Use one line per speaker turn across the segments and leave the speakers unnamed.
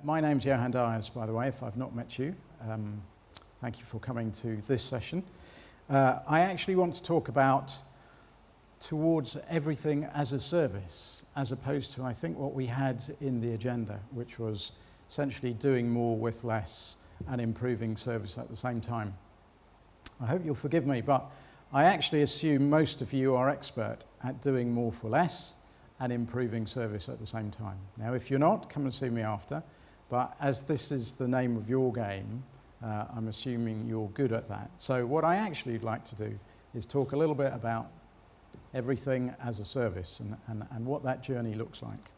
My name's Johann, Diaz, by the way, if I've not met you. Thank you for coming to this session. I actually want to talk about towards everything as a service, as opposed to, I think, what we had in the agenda, which was essentially doing more with less and improving service at the same time. I hope you'll forgive me, but I actually assume most of you are expert at doing more for less and improving service at the same time. Now, if you're not, come and see me after. But as this is the name of your game, I'm assuming you're good at that. So what I actually would like to do is talk a little bit about everything as a service and what that journey looks like.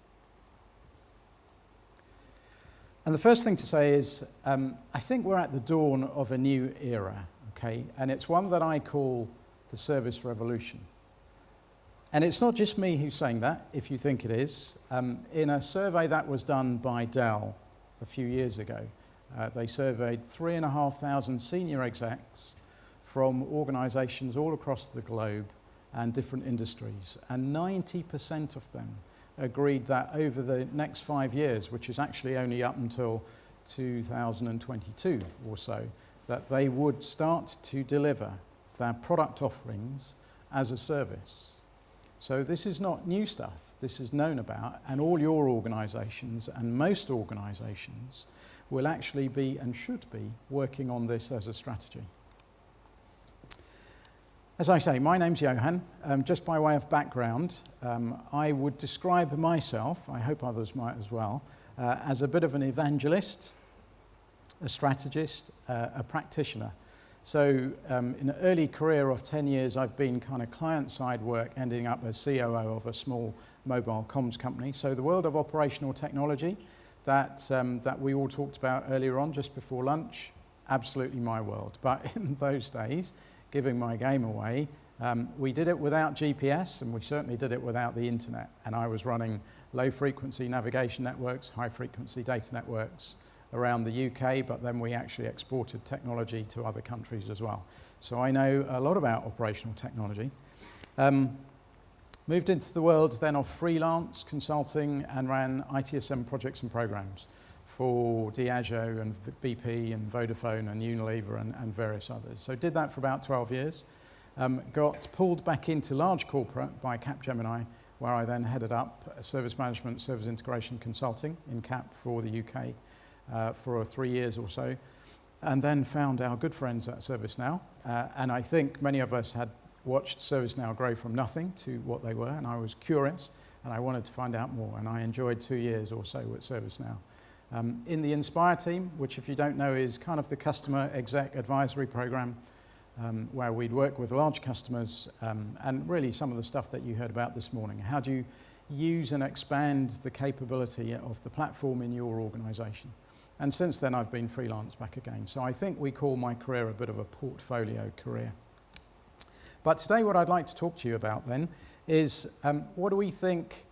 And the first thing to say is, I think we're at the dawn of a new era, okay? And it's one that I call the service revolution. And it's not just me who's saying that, if you think it is. In a survey that was done by Dell a few years ago, they surveyed 3,500 senior execs from organizations all across the globe and different industries. And 90% of them agreed that over the next 5 years, which is actually only up until 2022 or so, that they would start to deliver their product offerings as a service. So this is not new stuff, this is known about, and all your organizations and most organizations will actually be and should be working on this as a strategy. As I say, my name's Johann. Just by way of background, I would describe myself, I hope others might as well, as a bit of an evangelist, a strategist, a practitioner. So in an early career of 10 years, I've been kind of client-side work, ending up as COO of a small mobile comms company. So the world of operational technology that we all talked about earlier on, just before lunch, absolutely my world. But in those days, giving my game away, we did it without GPS, and we certainly did it without the internet. And I was running low-frequency navigation networks, high-frequency data networks, around the UK, but then we actually exported technology to other countries as well. So I know a lot about operational technology. Moved into the world then of freelance consulting and ran ITSM projects and programs for Diaz and BP and Vodafone and Unilever and various others. So did that for about 12 years. Got pulled back into large corporate by Capgemini, where I then headed up service management, service integration consulting in Cap for the UK. For 3 years or so, and then found our good friends at ServiceNow. And I think many of us had watched ServiceNow grow from nothing to what they were, and I was curious, and I wanted to find out more, and I enjoyed 2 years or so with ServiceNow. In the Inspire team, which if you don't know is kind of the customer exec advisory program, where we'd work with large customers, and really some of the stuff that you heard about this morning. How do you use and expand the capability of the platform in your organization? And since then, I've been freelance back again. So I think we call my career a bit of a portfolio career. But today, what I'd like to talk to you about then is what do we think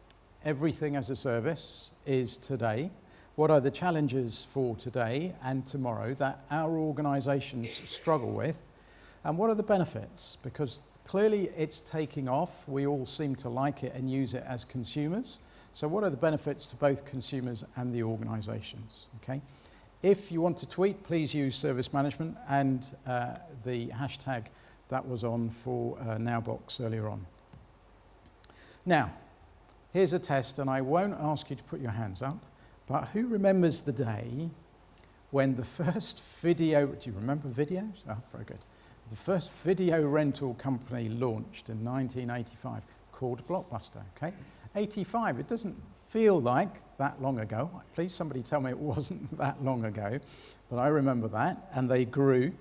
everything as a service is today? What are the challenges for today and tomorrow that our organizations struggle with? And what are the benefits? Because clearly it's taking off. We all seem to like it and use it as consumers. So what are the benefits to both consumers and the organizations? Okay. If you want to tweet, please use service management and the hashtag that was on for Nowbox earlier on. Now, here's a test, and I won't ask you to put your hands up, but who remembers the day when the first video, do you remember videos? Oh, very good. The first video rental company launched in 1985 called Blockbuster, okay? 85, it doesn't feel like that long ago. Please, somebody tell me it wasn't that long ago, but I remember that, and they grew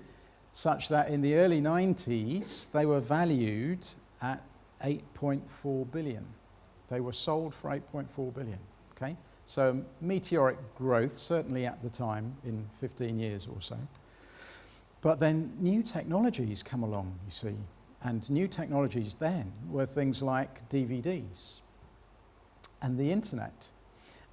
such that in the early 90s, they were valued at 8.4 billion. They were sold for 8.4 billion, okay? So meteoric growth, certainly at the time, in 15 years or so. But then new technologies come along, you see, and new technologies then were things like DVDs and the internet.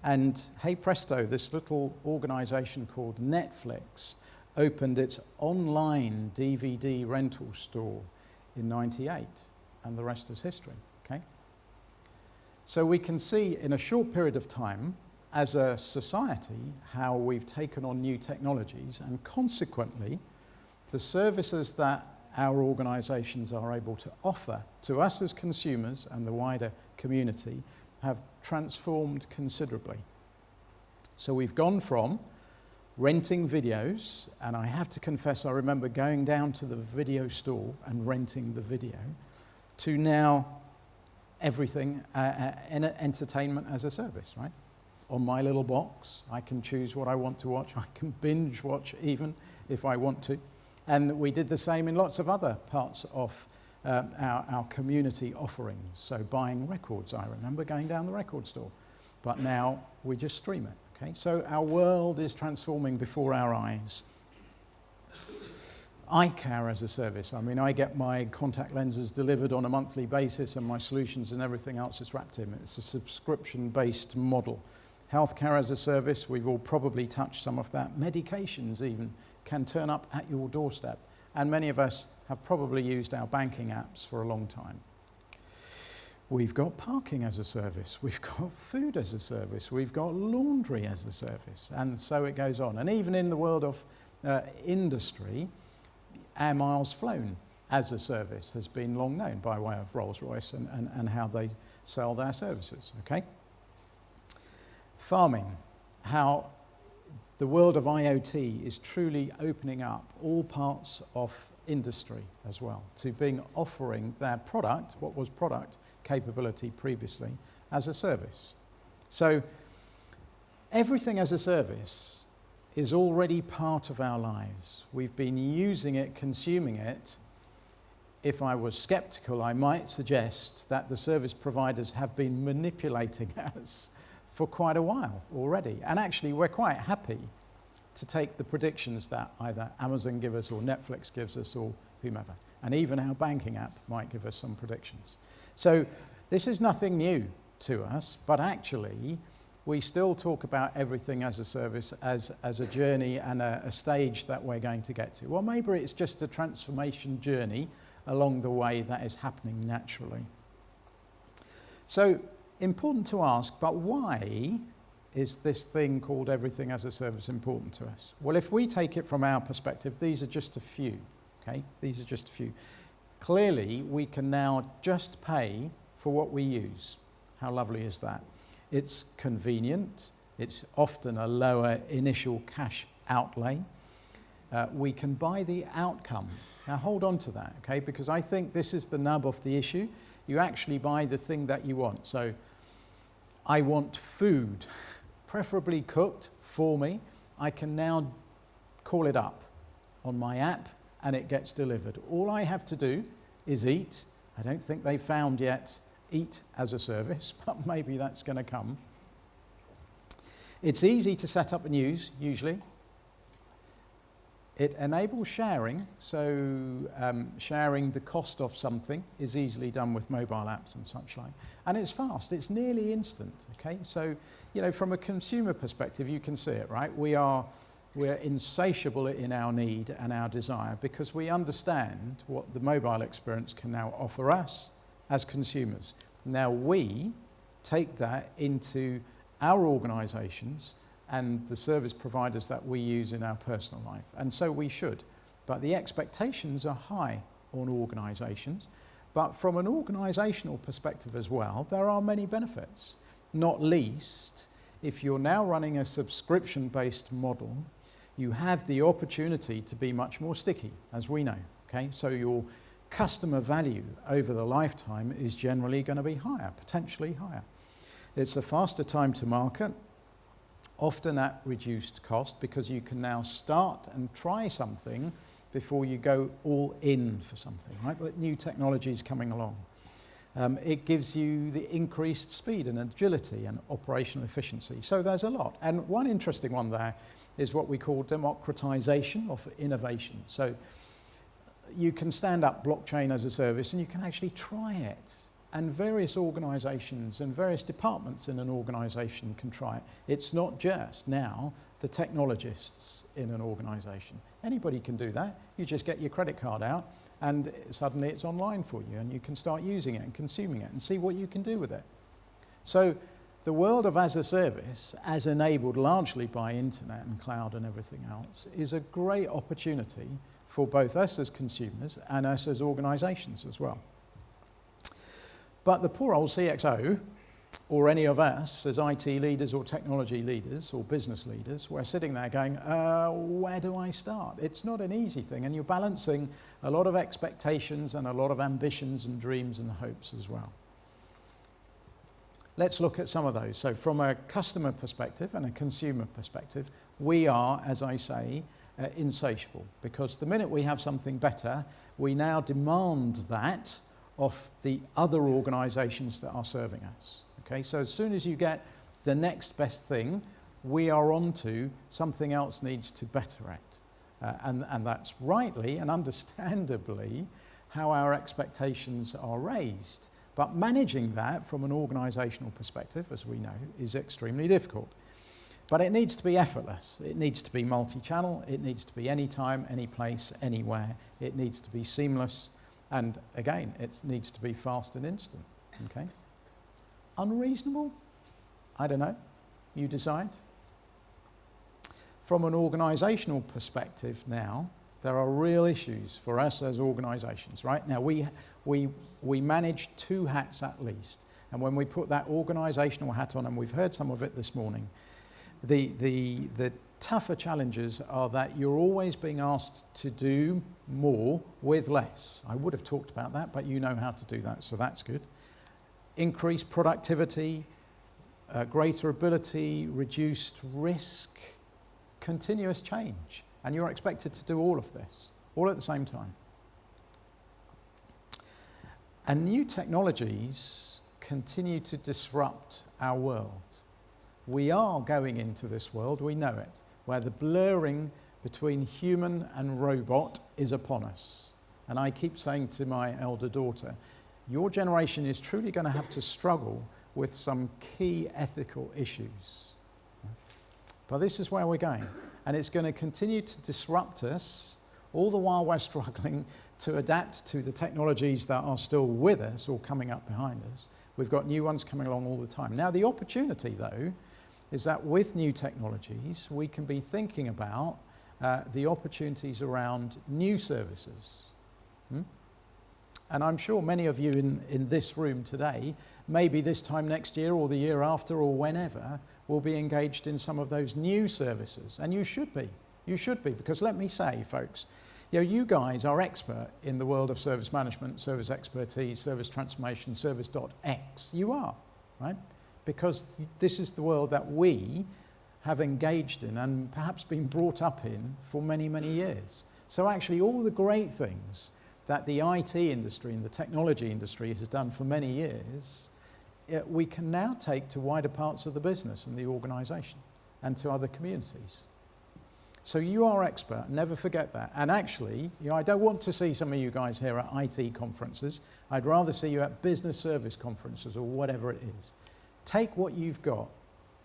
And hey presto, this little organization called Netflix opened its online DVD rental store in 98, and the rest is history, okay? So we can see in a short period of time as a society, how we've taken on new technologies, and consequently, the services that our organisations are able to offer to us as consumers and the wider community have transformed considerably. So we've gone from renting videos, and I have to confess I remember going down to the video store and renting the video, to now everything entertainment as a service, right? On my little box, I can choose what I want to watch. I can binge watch even if I want to. And we did the same in lots of other parts of our community offerings. So buying records, I remember going down the record store. But now we just stream it, okay? So our world is transforming before our eyes. Eye care as a service. I mean, I get my contact lenses delivered on a monthly basis, and my solutions and everything else is wrapped in. It's a subscription-based model. Healthcare as a service, we've all probably touched some of that. Medications even can turn up at your doorstep. And many of us have probably used our banking apps for a long time. We've got parking as a service. We've got food as a service. We've got laundry as a service. And so it goes on. And even in the world of industry, air miles flown as a service has been long known by way of Rolls-Royce and how they sell their services, okay? Farming, how the world of IoT is truly opening up all parts of industry as well to being offering their product, what was product capability previously, as a service. So everything as a service is already part of our lives. We've been using it, consuming it. If I was skeptical, I might suggest that the service providers have been manipulating us for quite a while already. And actually, we're quite happy to take the predictions that either Amazon give us or Netflix gives us or whomever. And even our banking app might give us some predictions. So this is nothing new to us, but actually, we still talk about everything as a service, as a journey and a stage that we're going to get to. Well, maybe it's just a transformation journey along the way that is happening naturally. So, important to ask, but why is this thing called everything as a service important to us? Well, if we take it from our perspective, these are just a few, okay? These are just a few. Clearly, we can now just pay for what we use. How lovely is that? It's convenient. It's often a lower initial cash outlay. We can buy the outcome. Now hold on to that, okay? Because I think this is the nub of the issue. You actually buy the thing that you want. So I want food, preferably cooked for me. I can now call it up on my app and it gets delivered. All I have to do is eat. I don't think they've found yet eat as a service, but maybe that's going to come. It's easy to set up and use, usually. It enables sharing, so sharing the cost of something is easily done with mobile apps and such like. And it's fast, it's nearly instant, okay? So, you know, from a consumer perspective, you can see it, right? We're insatiable in our need and our desire because we understand what the mobile experience can now offer us as consumers. Now we take that into our organisations and the service providers that we use in our personal life. And so we should. But the expectations are high on organisations. But from an organisational perspective as well, there are many benefits. Not least, if you're now running a subscription-based model, you have the opportunity to be much more sticky, as we know. Okay? So your customer value over the lifetime is generally going to be higher, potentially higher. It's a faster time to market, often at reduced cost, because you can now start and try something before you go all in for something, right? But new technology is coming along. It gives you the increased speed and agility and operational efficiency. So there's a lot. And one interesting one there is what we call democratization of innovation. So you can stand up blockchain as a service and you can actually try it. And various organisations and various departments in an organisation can try it. It's not just now the technologists in an organisation. Anybody can do that. You just get your credit card out and suddenly it's online for you and you can start using it and consuming it and see what you can do with it. So the world of as a service, as enabled largely by internet and cloud and everything else, is a great opportunity for both us as consumers and us as organisations as well. But the poor old CXO, or any of us as IT leaders or technology leaders or business leaders, we're sitting there going, where do I start? It's not an easy thing, and you're balancing a lot of expectations and a lot of ambitions and dreams and hopes as well. Let's look at some of those. So from a customer perspective and a consumer perspective, we are, as I say, insatiable, because the minute we have something better, we now demand that of the other organisations that are serving us. Okay, so as soon as you get the next best thing, we are on to something else needs to better it. And that's rightly and understandably how our expectations are raised. But managing that from an organisational perspective, as we know, is extremely difficult. But it needs to be effortless. It needs to be multi-channel. It needs to be anytime, any place, anywhere. It needs to be seamless. And again, it needs to be fast and instant. Okay? Unreasonable? I don't know. You decide. From an organisational perspective now, there are real issues for us as organisations, right? Now, we manage two hats at least. And when we put that organisational hat on, and we've heard some of it this morning, the tougher challenges are that you're always being asked to do more with less. I would have talked about that, but you know how to do that, so that's good. Increased productivity, greater ability, reduced risk, continuous change. And you're expected to do all of this, all at the same time. And new technologies continue to disrupt our world. We are going into this world, we know it, where the blurring between human and robot is upon us. And I keep saying to my elder daughter, your generation is truly going to have to struggle with some key ethical issues. But this is where we're going. And it's going to continue to disrupt us, all the while we're struggling to adapt to the technologies that are still with us or coming up behind us. We've got new ones coming along all the time. Now, the opportunity, though, is that with new technologies, we can be thinking about the opportunities around new services. And I'm sure many of you in this room today, maybe this time next year or the year after or whenever, will be engaged in some of those new services. And you should be. You should be, because let me say, folks, you guys are expert in the world of service management, service expertise, service transformation, service.x. You are, right? Because this is the world that we have engaged in and perhaps been brought up in for many, many years. So actually all the great things that the IT industry and the technology industry has done for many years, we can now take to wider parts of the business and the organisation and to other communities. So you are expert, never forget that. And actually, I don't want to see some of you guys here at IT conferences. I'd rather see you at business service conferences or whatever it is. Take what you've got,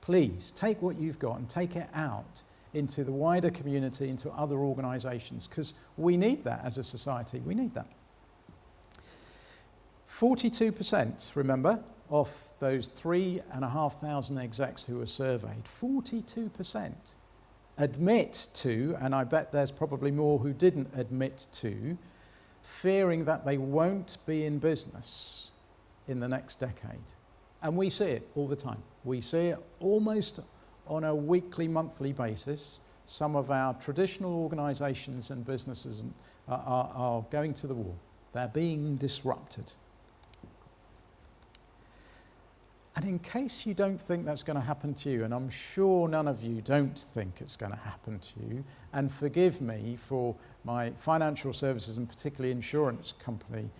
please, take what you've got and take it out into the wider community, into other organisations, because we need that as a society, we need that. 42%, remember, of those 3,500 execs who were surveyed, 42% admit to, and I bet there's probably more who didn't admit to, fearing that they won't be in business in the next decade. And we see it all the time. We see it almost on a weekly, monthly basis. Some of our traditional organisations and businesses are going to the wall. They're being disrupted. And in case you don't think that's going to happen to you, and I'm sure none of you don't think it's going to happen to you, and forgive me for my financial services and particularly insurance company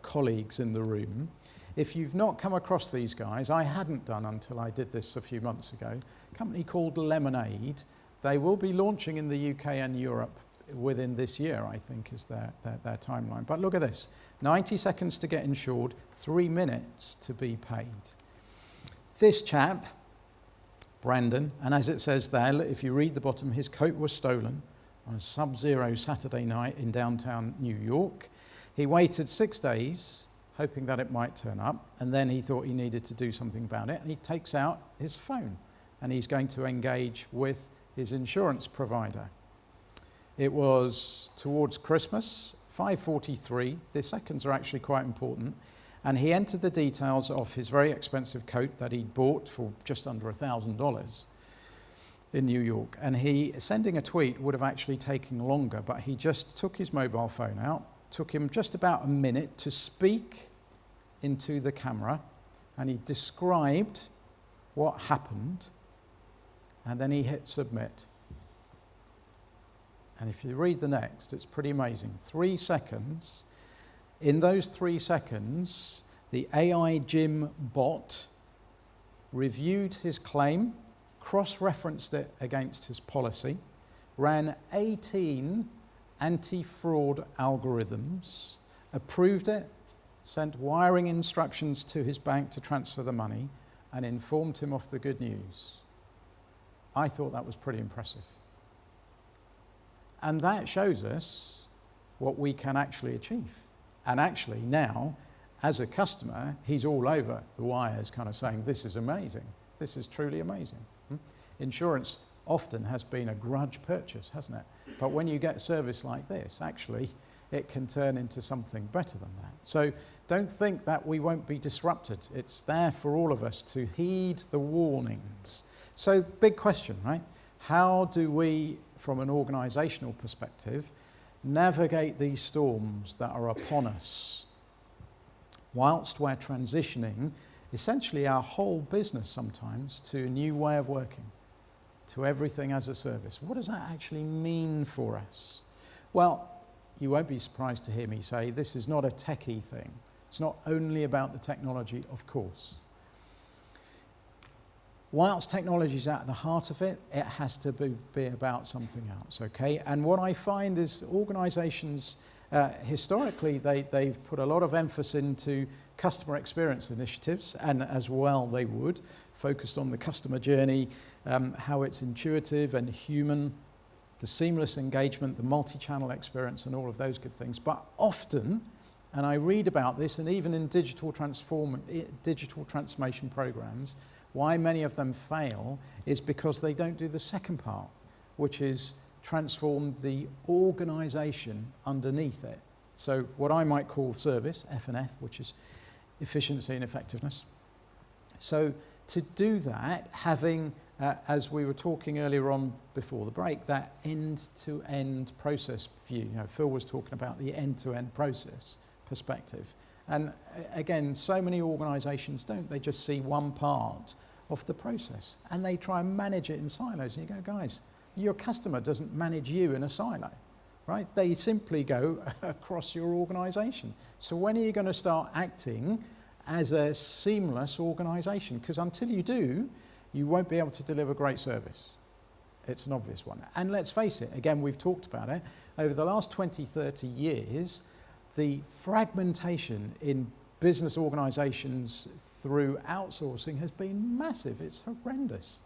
colleagues in the room, if you've not come across these guys, I hadn't done until I did this a few months ago, a company called Lemonade. They will be launching in the UK and Europe within this year, I think, is their timeline. But look at this, 90 seconds to get insured, 3 minutes to be paid. This chap, Brandon, and as it says there, if you read the bottom, his coat was stolen on a sub-zero Saturday night in downtown New York. He waited 6 days, hoping that it might turn up, and then he thought he needed to do something about it, and he takes out his phone, and he's going to engage with his insurance provider. It was towards Christmas, 5:43. The seconds are actually quite important. And he entered the details of his very expensive coat that he'd bought for just under $1,000 in New York. And sending a tweet would have actually taken longer, but he just took his mobile phone out. Took him just about a minute to speak into the camera, and he described what happened, and then he hit submit. And if you read the next, it's pretty amazing. 3 seconds. In those 3 seconds, the AI Jim bot reviewed his claim, cross-referenced it against his policy, ran 18 anti-fraud algorithms, approved it, sent wiring instructions to his bank to transfer the money, and informed him of the good news. I thought that was pretty impressive. And that shows us what we can actually achieve. And actually now, as a customer, he's all over the wires kind of saying, this is amazing. This is truly amazing. Insurance often has been a grudge purchase, hasn't it? But when you get service like this, actually, it can turn into something better than that. So don't think that we won't be disrupted. It's there for all of us to heed the warnings. So big question, right? How do we, from an organisational perspective, navigate these storms that are upon us whilst we're transitioning essentially our whole business sometimes to a new way of working, to everything as a service? What does that actually mean for us? Well, you won't be surprised to hear me say this is not a techie thing. It's not only about the technology, of course. Whilst technology is at the heart of it, it has to be about something else, okay? And what I find is organisations, historically, they've put a lot of emphasis into customer experience initiatives, and as well they would, focused on the customer journey, how it's intuitive and human, the seamless engagement, the multi-channel experience, and all of those good things. But often, and I read about this, and even in digital transformation programs, why many of them fail is because they don't do the second part, which is transform the organisation underneath it. So what I might call service, F&F, which is efficiency and effectiveness. So to do that, having, as we were talking earlier on before the break, that end-to-end process view. You know, Phil was talking about the end-to-end process perspective. And again, so many organisations don't. They just see one part of the process and they try and manage it in silos. And you go, guys, your customer doesn't manage you in a silo, right? They simply go across your organisation. So when are you going to start acting as a seamless organisation? Because until you do, you won't be able to deliver great service. It's an obvious one. And let's face it, again, we've talked about it. Over the last 20, 30 years, the fragmentation in business organisations through outsourcing has been massive. It's horrendous.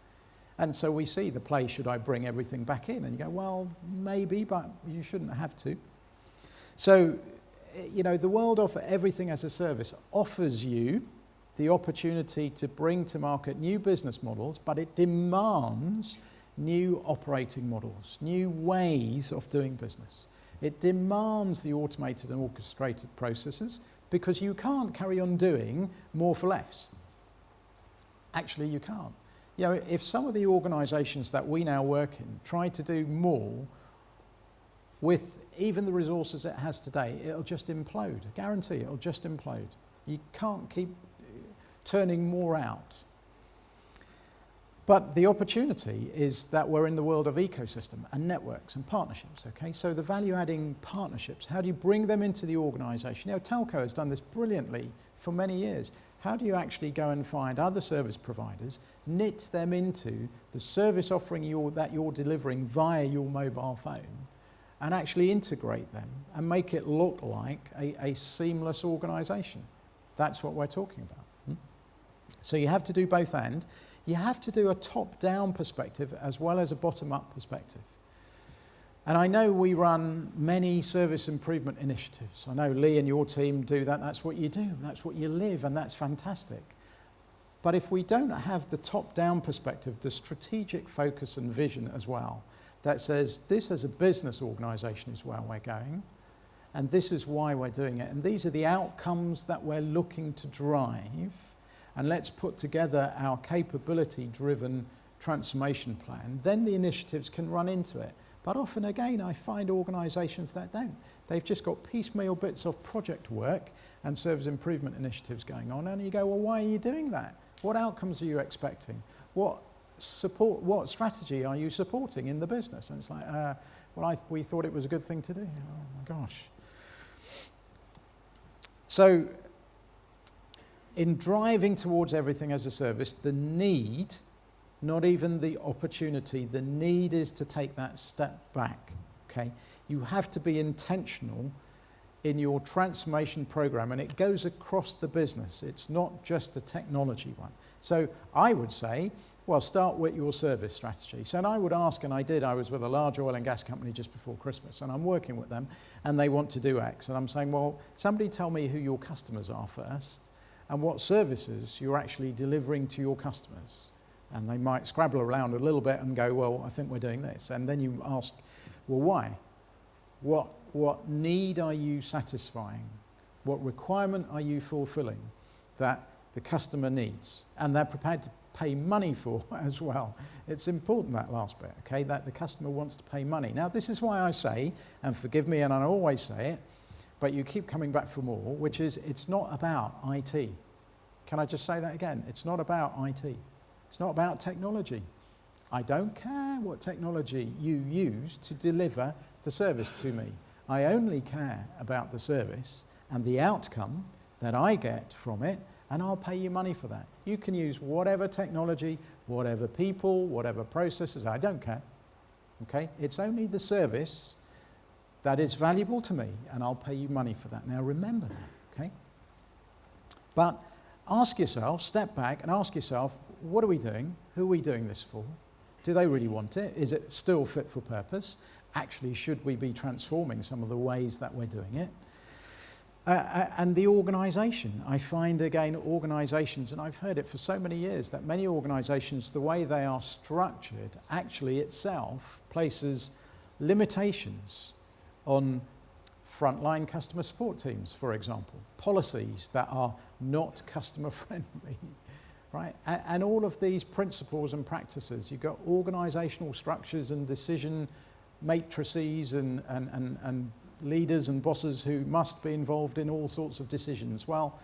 And so we see the play, should I bring everything back in? And you go, well, maybe, but you shouldn't have to. So, you know, the world of everything as a service offers you the opportunity to bring to market new business models, but it demands new operating models, new ways of doing business. It demands the automated and orchestrated processes because you can't carry on doing more for less. Actually, you can't. You know, if some of the organisations that we now work in try to do more with even the resources it has today, it'll just implode. I guarantee it'll just implode. You can't keep turning more out. But the opportunity is that we're in the world of ecosystem and networks and partnerships, okay? So the value-adding partnerships, how do you bring them into the organisation? You know, Telco has done this brilliantly for many years. How do you actually go and find other service providers, knit them into the service offering that you're delivering via your mobile phone, and actually integrate them and make it look like a seamless organisation? That's what we're talking about. So you have to do both and. You have to do a top-down perspective as well as a bottom-up perspective. And I know we run many service improvement initiatives. I know Lee and your team do that. That's what you do. That's what you live, and that's fantastic. But if we don't have the top-down perspective, the strategic focus and vision as well, that says this as a business organisation is where we're going, and this is why we're doing it, and these are the outcomes that we're looking to drive, and let's put together our capability-driven transformation plan, then the initiatives can run into it. But often, again, I find organisations that don't. They've just got piecemeal bits of project work and service improvement initiatives going on, and you go, well, why are you doing that? What outcomes are you expecting? What strategy are you supporting in the business? And it's like, we thought it was a good thing to do. Oh my gosh. So, in driving towards everything as a service, the need, not even the opportunity, the need is to take that step back, okay? You have to be intentional in your transformation program, and it goes across the business. It's not just a technology one. So I would say, well, start with your service strategy. So and I would ask, and I did, I was with a large oil and gas company just before Christmas, and I'm working with them, and they want to do X. And I'm saying, well, somebody tell me who your customers are first, and what services you're actually delivering to your customers. And they might scrabble around a little bit and go, well, I think we're doing this. And then you ask, well, why? What need are you satisfying? What requirement are you fulfilling that the customer needs? And they're prepared to pay money for as well. It's important, that last bit, okay, that the customer wants to pay money. Now, this is why I say, and forgive me, and I always say it, but you keep coming back for more, which is it's not about IT. Can I just say that again? It's not about IT. It's not about technology. I don't care what technology you use to deliver the service to me. I only care about the service and the outcome that I get from it, and I'll pay you money for that. You can use whatever technology, whatever people, whatever processes, I don't care. Okay? It's only the service that is valuable to me, and I'll pay you money for that. Now remember that, okay? But ask yourself, step back and ask yourself, what are we doing? Who are we doing this for? Do they really want it? Is it still fit for purpose? Actually, should we be transforming some of the ways that we're doing it? And the organisation. I find, again, organisations, and I've heard it for so many years, that many organisations, the way they are structured, actually itself places limitations on frontline customer support teams, for example. Policies that are not customer friendly. Right? And all of these principles and practices, you've got organisational structures and decision matrices and leaders and bosses who must be involved in all sorts of decisions. Well,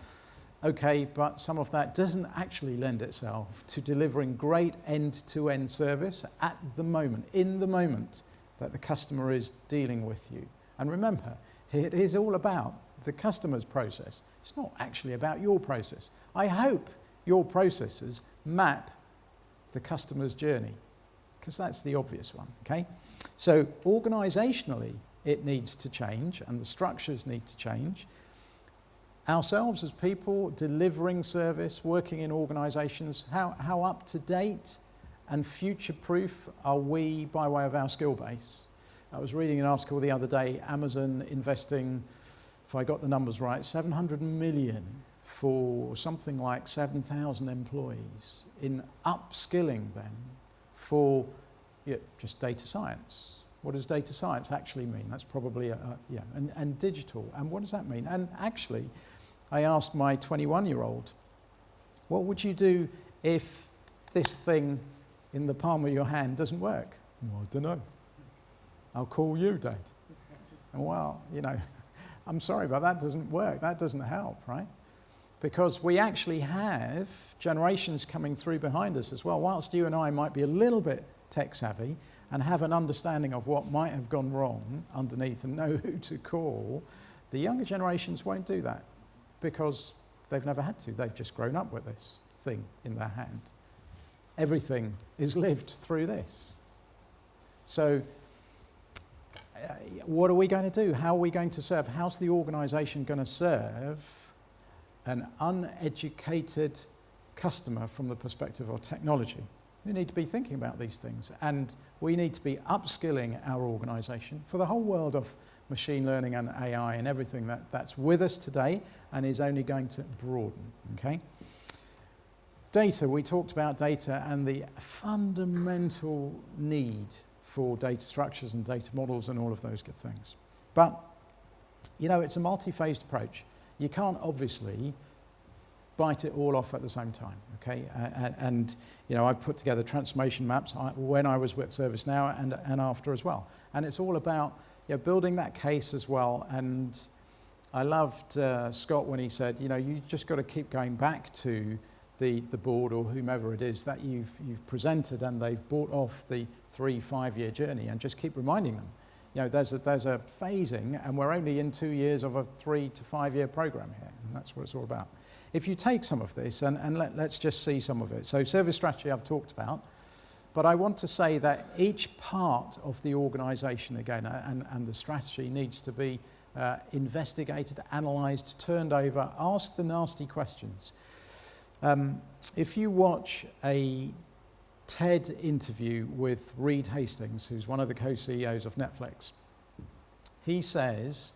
okay, but some of that doesn't actually lend itself to delivering great end-to-end service at the moment, in the moment that the customer is dealing with you. And remember, it is all about the customer's process. It's not actually about your process. I hope your processes map the customer's journey, because that's the obvious one, okay? So organisationally, it needs to change, and the structures need to change. Ourselves as people delivering service, working in organisations, how up to date and future-proof are we by way of our skill base? I was reading an article the other day, Amazon investing, if I got the numbers right, 700 million for something like 7,000 employees in upskilling them for just data science. What does data science actually mean? That's probably, and digital. And what does that mean? And actually, I asked my 21-year-old, what would you do if this thing in the palm of your hand doesn't work? Well, I don't know. I'll call you, Dad. And well, I'm sorry, but that doesn't work. That doesn't help, right? Because we actually have generations coming through behind us as well. Whilst you and I might be a little bit tech savvy and have an understanding of what might have gone wrong underneath and know who to call, the younger generations won't do that because they've never had to. They've just grown up with this thing in their hand. Everything is lived through this. So what are we going to do? How are we going to serve? How's the organisation going to serve an uneducated customer from the perspective of technology? who need to be thinking about these things. And we need to be upskilling our organisation for the whole world of machine learning and AI and everything that's with us today and is only going to broaden, okay? Data, we talked about data and the fundamental need for data structures and data models and all of those good things. But, you know, it's a multi-phased approach. You can't obviously bite it all off at the same time, okay? And you know, I've put together transformation maps when I was with ServiceNow and after as well. And it's all about, you know, building that case as well. And I loved Scott when he said, you know, you just got to keep going back to the board or whomever it is that you've presented and they've bought off the 3-5 year journey and just keep reminding them. You know, there's a phasing, and we're only in 2 years of a 3 to 5 year program here, and that's what it's all about. If you take some of this, and let's just see some of it. So service strategy I've talked about, but I want to say that each part of the organisation, again, and the strategy needs to be investigated, analysed, turned over, asked the nasty questions. If you watch a TED interview with Reed Hastings, who's one of the co-CEOs of Netflix, he says,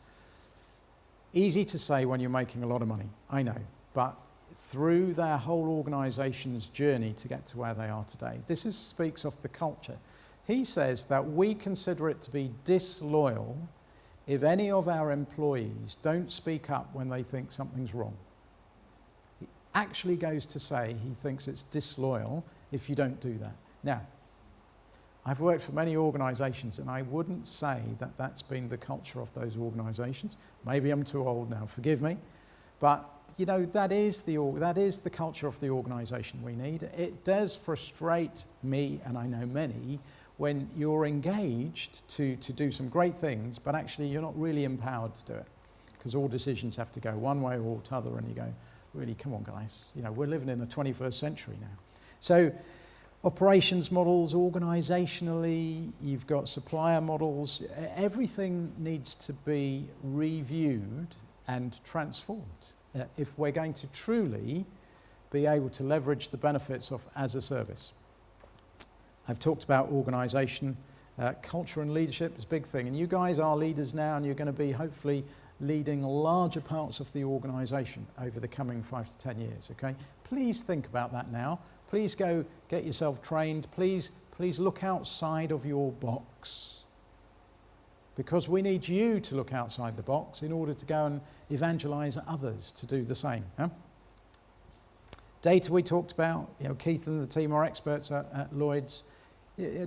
easy to say when you're making a lot of money, I know, but through their whole organisation's journey to get to where they are today, speaks of the culture. He says that we consider it to be disloyal if any of our employees don't speak up when they think something's wrong. He actually goes to say he thinks it's disloyal if you don't do that. Now, I've worked for many organisations and I wouldn't say that that's been the culture of those organisations. Maybe I'm too old now, forgive me. But, you know, that is the culture of the organisation we need. It does frustrate me, and I know many, when you're engaged to do some great things, but actually you're not really empowered to do it. Because all decisions have to go one way or t'other, and you go, really, come on guys, you know, we're living in the 21st century now. So operations models, organisationally, you've got supplier models, everything needs to be reviewed and transformed if we're going to truly be able to leverage the benefits of as a service. I've talked about organisation, culture and leadership is a big thing, and you guys are leaders now, and you're going to be hopefully leading larger parts of the organisation over the coming 5 to 10 years, okay? Please think about that now. Please go get yourself trained. Please look outside of your box, because we need you to look outside the box in order to go and evangelise others to do the same. Huh? Data we talked about, you know, Keith and the team are experts at Lloyd's.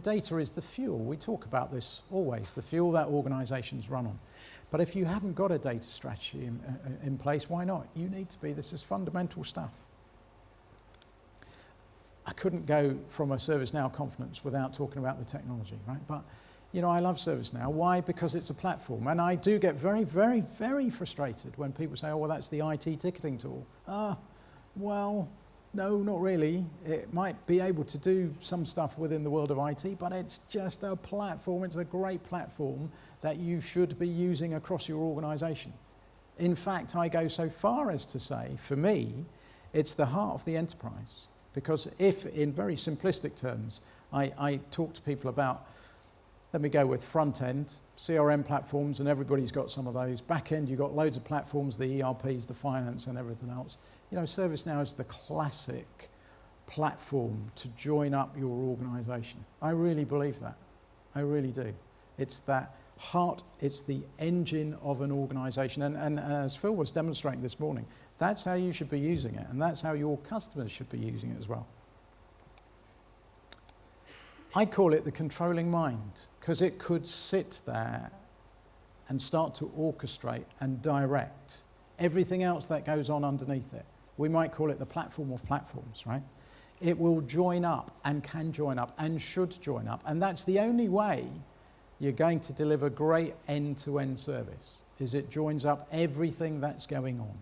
Data is the fuel. We talk about this always, the fuel that organisations run on. But if you haven't got a data strategy in place, why not? You need to be. This is fundamental stuff. I couldn't go from a ServiceNow conference without talking about the technology, right? But, you know, I love ServiceNow. Why? Because it's a platform. And I do get very, very, very frustrated when people say, oh, well, that's the IT ticketing tool. Well, no, not really. It might be able to do some stuff within the world of IT, but it's just a platform. It's a great platform that you should be using across your organisation. In fact, I go so far as to say, for me, it's the heart of the enterprise. Because if, in very simplistic terms, I talk to people about, let me go with front end, CRM platforms, and everybody's got some of those. Back end, you've got loads of platforms, the ERPs, the finance, and everything else. You know, ServiceNow is the classic platform to join up your organisation. I really believe that. I really do. It's that heart, it's the engine of an organisation. And as Phil was demonstrating this morning, that's how you should be using it, and that's how your customers should be using it as well. I call it the controlling mind, because it could sit there and start to orchestrate and direct everything else that goes on underneath it. We might call it the platform of platforms, right? It will join up and can join up and should join up, and that's the only way you're going to deliver great end-to-end service, is it joins up everything that's going on.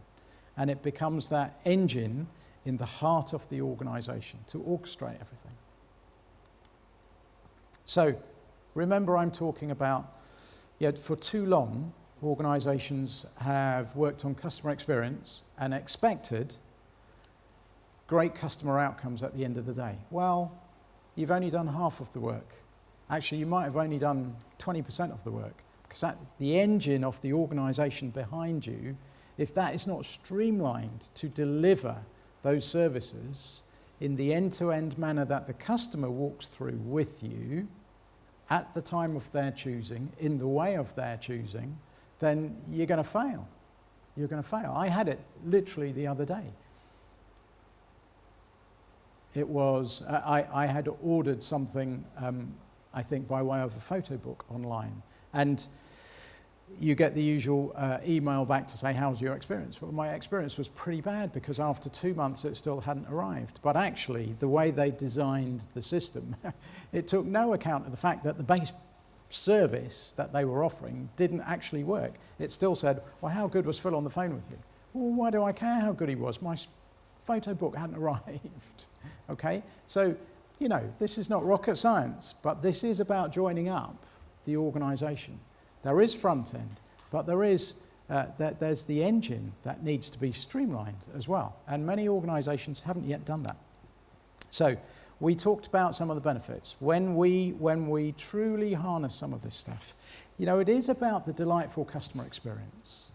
And it becomes that engine in the heart of the organisation to orchestrate everything. So, remember I'm talking about, for too long, organisations have worked on customer experience and expected great customer outcomes at the end of the day. Well, you've only done half of the work. Actually, you might have only done 20% of the work, because that's the engine of the organisation behind you. If that is not streamlined to deliver those services in the end-to-end manner that the customer walks through with you at the time of their choosing, in the way of their choosing, then you're going to fail. You're going to fail. I had it literally the other day. It was, I had ordered something, I think by way of a photo book online. And you get the usual email back to say, how's your experience? Well, my experience was pretty bad, because after 2 months it still hadn't arrived. But actually, the way they designed the system, it took no account of the fact that the base service that they were offering didn't actually work. It still said, well, how good was Phil on the phone with you? Well, why do I care how good he was? My photo book hadn't arrived. Okay? So, you know, this is not rocket science, but this is about joining up the organisation. There is front end, but there's the engine that needs to be streamlined as well. And many organisations haven't yet done that. So we talked about some of the benefits. When we truly harness some of this stuff, you know, it is about the delightful customer experience.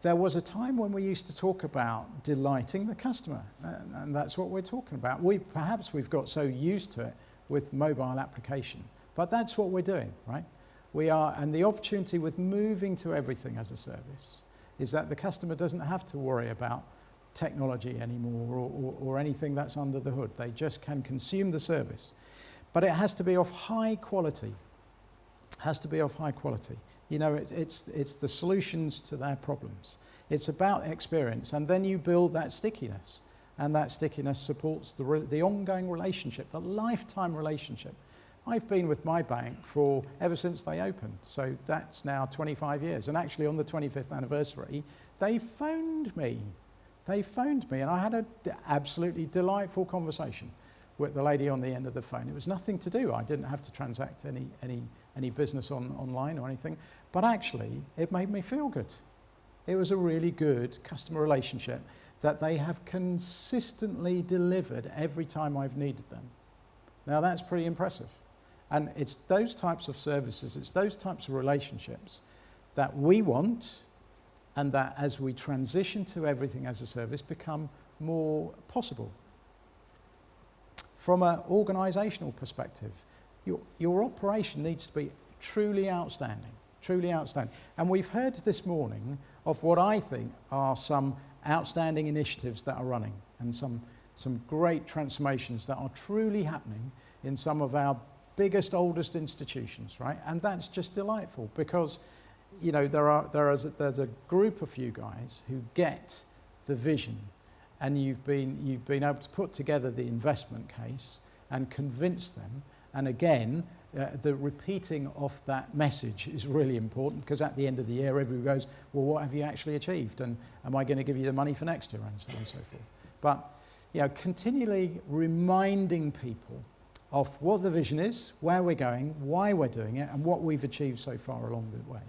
There was a time when we used to talk about delighting the customer, and that's what we're talking about. Perhaps we've got so used to it with mobile application, but that's what we're doing, right? We are, and the opportunity with moving to everything as a service is that the customer doesn't have to worry about technology anymore or anything that's under the hood. They just can consume the service. But it has to be of high quality. Has to be of high quality. You know, it's the solutions to their problems. It's about experience, and then you build that stickiness, and that stickiness supports the ongoing relationship, the lifetime relationship. I've been with my bank ever since they opened, so that's now 25 years. And actually on the 25th anniversary, they phoned me. And I had an absolutely delightful conversation with the lady on the end of the phone. It was nothing to do. I didn't have to transact any business online or anything, but actually it made me feel good. It was a really good customer relationship that they have consistently delivered every time I've needed them. Now that's pretty impressive. And it's those types of services, it's those types of relationships that we want, and that as we transition to everything as a service become more possible. From an organisational perspective, your operation needs to be truly outstanding, truly outstanding. And we've heard this morning of what I think are some outstanding initiatives that are running, and some great transformations that are truly happening in some of our biggest, oldest institutions, right? And that's just delightful, because, you know, there's a group of you guys who get the vision, and you've been able to put together the investment case and convince them. And again, the repeating of that message is really important, because at the end of the year, everybody goes, well, what have you actually achieved? And am I going to give you the money for next year? And so on and so forth. But, you know, continually reminding people of what the vision is, where we're going, why we're doing it, and what we've achieved so far along the way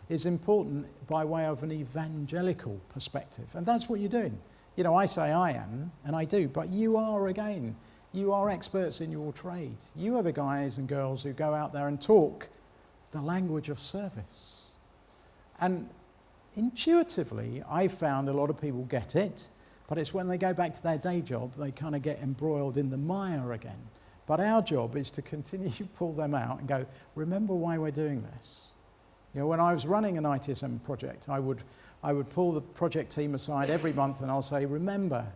is important by way of an evangelical perspective. And that's what you're doing. You know, I say I am, and I do, but you are, again, you are experts in your trade. You are the guys and girls who go out there and talk the language of service. And intuitively, I've found a lot of people get it, but it's when they go back to their day job, they kind of get embroiled in the mire again. But our job is to continue to pull them out and go, remember why we're doing this. You know, when I was running an ITSM project, I would pull the project team aside every month, and I'll say, remember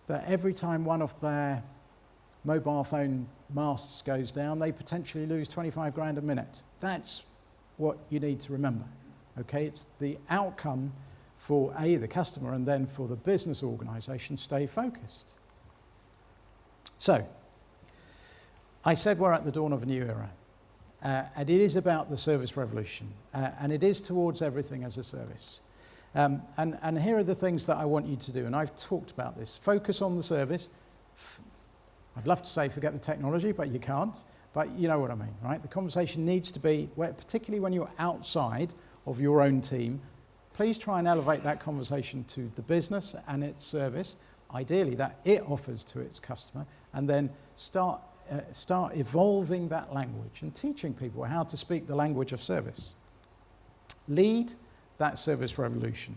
that every time one of their mobile phone masts goes down, they potentially lose 25 grand a minute. That's what you need to remember. Okay, it's the outcome for the customer, and then for the business organisation, stay focused. So, I said we're at the dawn of a new era, and it is about the service revolution, and it is towards everything as a service. And here are the things that I want you to do, and I've talked about this. Focus on the service. I'd love to say forget the technology, but you can't. But you know what I mean, right? The conversation needs to be, particularly when you're outside of your own team, please try and elevate that conversation to the business and its service. ideally, that it offers to its customer, and then start evolving that language and teaching people how to speak the language of service. Lead that service revolution.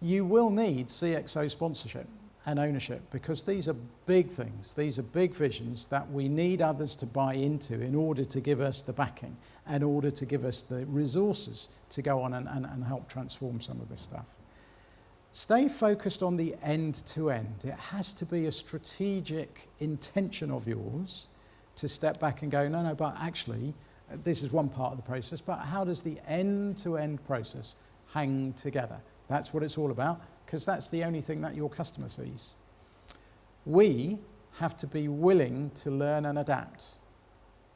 You will need CXO sponsorship and ownership, because these are big things. These are big visions that we need others to buy into in order to give us the backing, in order to give us the resources to go on and help transform some of this stuff. Stay focused on the end-to-end. It has to be a strategic intention of yours to step back and go, no, but actually, this is one part of the process, but how does the end-to-end process hang together? That's what it's all about, because that's the only thing that your customer sees. We have to be willing to learn and adapt.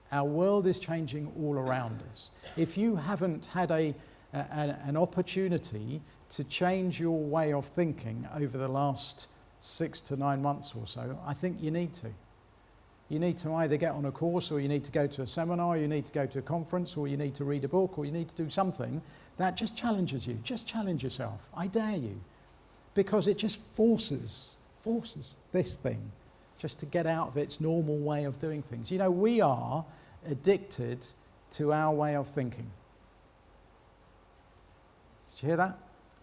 Our world is changing all around us. If you haven't had an opportunity to change your way of thinking over the last 6 to 9 months or so, I think you need to. You need to either get on a course, or you need to go to a seminar, or you need to go to a conference, or you need to read a book, or you need to do something that just challenges you. Just challenge yourself. I dare you. Because it just forces this thing just to get out of its normal way of doing things. You know, we are addicted to our way of thinking. Did you hear that?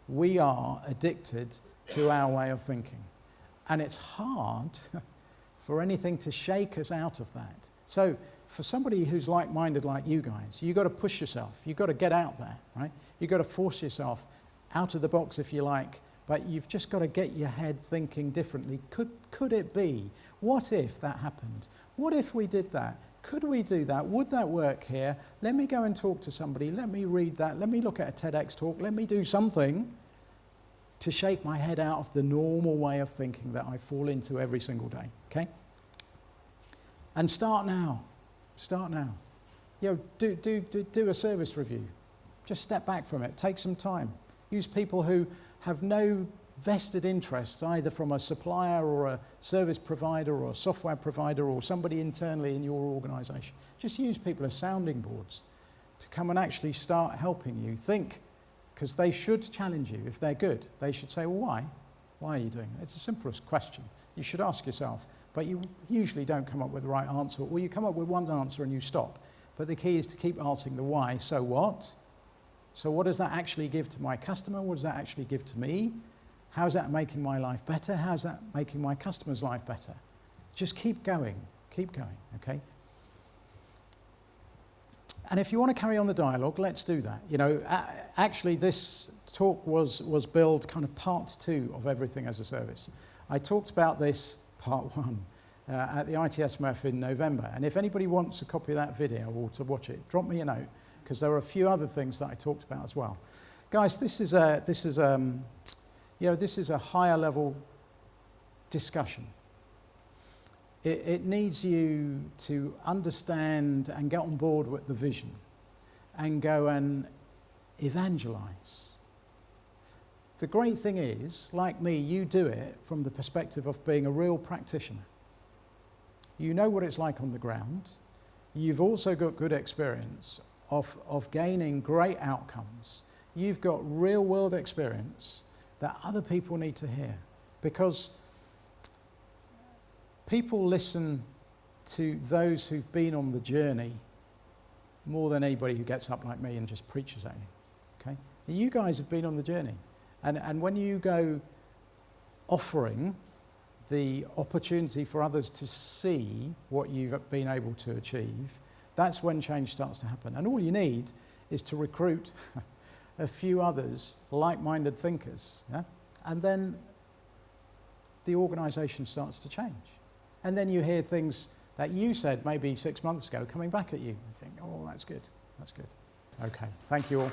We are addicted to our way of thinking. And it's hard for anything to shake us out of that. So for somebody who's like-minded like you guys, you've got to push yourself. You've got to get out there, right? You've got to force yourself out of the box, if you like, but you've just got to get your head thinking differently. Could it be? What if that happened? What if we did that? Could we do that? Would that work here? Let me go and talk to somebody. Let me read that. Let me look at a TEDx talk. Let me do something to shake my head out of the normal way of thinking that I fall into every single day, okay? And start now. Start now. You know, do a service review. Just step back from it. Take some time. Use people who have no vested interests, either from a supplier or a service provider or a software provider or somebody internally in your organisation. Just use people as sounding boards to come and actually start helping you think, because they should challenge you. If they're good, they should say, well, why? Why are you doing it? It's the simplest question. You should ask yourself, but you usually don't come up with the right answer, or you come up with one answer and you stop. But the key is to keep asking the why. So what? So what does that actually give to my customer? What does that actually give to me? How's that making my life better? How's that making my customer's life better? Just keep going, okay? And if you want to carry on the dialogue, let's do that. You know, actually this talk was billed kind of part 2 of Everything as a Service. I talked about this part 1 at the ITSMF in November. And if anybody wants a copy of that video or to watch it, drop me a note, because there are a few other things that I talked about as well. Guys, this is a higher level discussion. It needs you to understand and get on board with the vision and go and evangelize. The great thing is, like me, you do it from the perspective of being a real practitioner. You know what it's like on the ground. You've also got good experience of gaining great outcomes. You've got real world experience that other people need to hear, because people listen to those who've been on the journey more than anybody who gets up like me and just preaches at you, okay? You guys have been on the journey. And when you go offering the opportunity for others to see what you've been able to achieve, that's when change starts to happen. And all you need is to recruit a few others, like-minded thinkers, yeah? And then the organisation starts to change. And then you hear things that you said maybe 6 months ago coming back at you and think, oh, that's good. Okay, thank you all.